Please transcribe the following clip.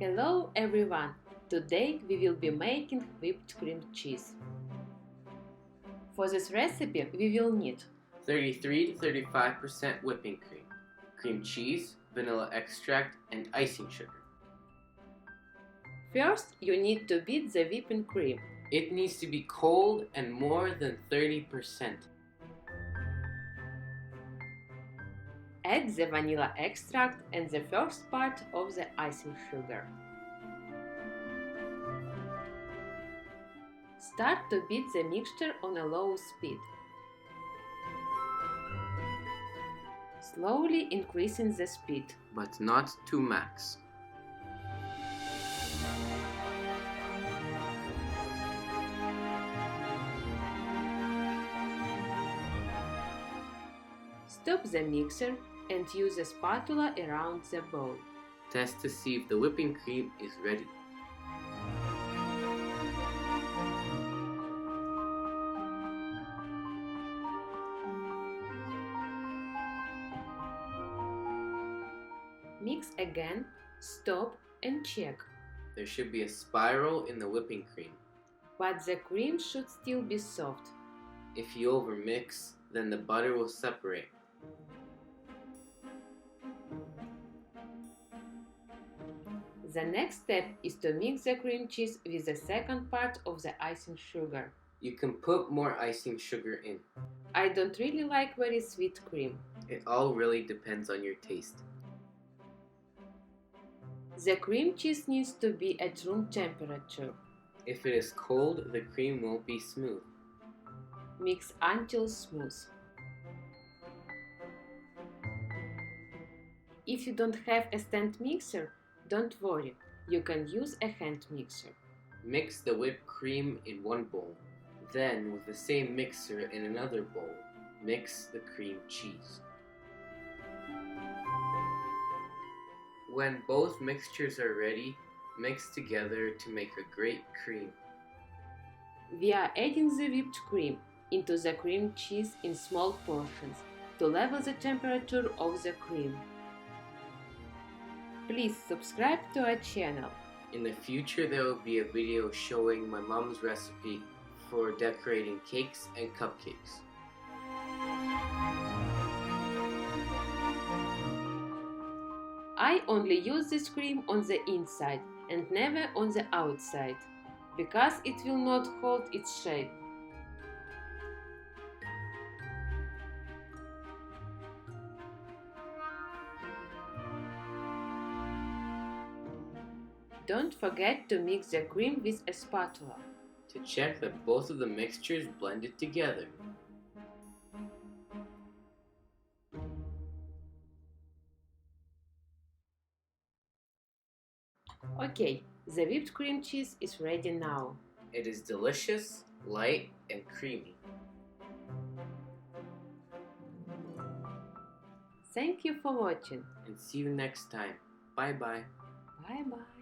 Hello everyone! Today we will be making whipped cream cheese. For this recipe we will need 33 to 35% whipping cream, cream cheese, vanilla extract, and icing sugar. First you need to beat the whipping cream. It needs to be cold and more than 30%. Add the vanilla extract and the first part of the icing sugar. Start to beat the mixture on a low speed, slowly increasing the speed, but not to max. Stop the mixer and use a spatula around the bowl. Test to see if the whipping cream is ready. Mix again, stop and check. There should be a spiral in the whipping cream. But the cream should still be soft. If you overmix, then the butter will separate. The next step is to mix the cream cheese with the second part of the icing sugar. You can put more icing sugar in. I don't really like very sweet cream. It all really depends on your taste. The cream cheese needs to be at room temperature. If it is cold, the cream won't be smooth. Mix until smooth. If you don't have a stand mixer, don't worry, you can use a hand mixer. Mix the whipped cream in one bowl. Then, with the same mixer in another bowl, mix the cream cheese. When both mixtures are ready, mix together to make a great cream. We are adding the whipped cream into the cream cheese in small portions to level the temperature of the cream. Please subscribe to our channel. In the future, there will be a video showing my mom's recipe for decorating cakes and cupcakes. I only use this cream on the inside and never on the outside, because it will not hold its shape. Don't forget to mix the cream with a spatula to check that both of the mixtures blended together. Okay, the whipped cream cheese is ready now. It is delicious, light, and creamy. Thank you for watching. And see you next time. Bye bye. Bye bye.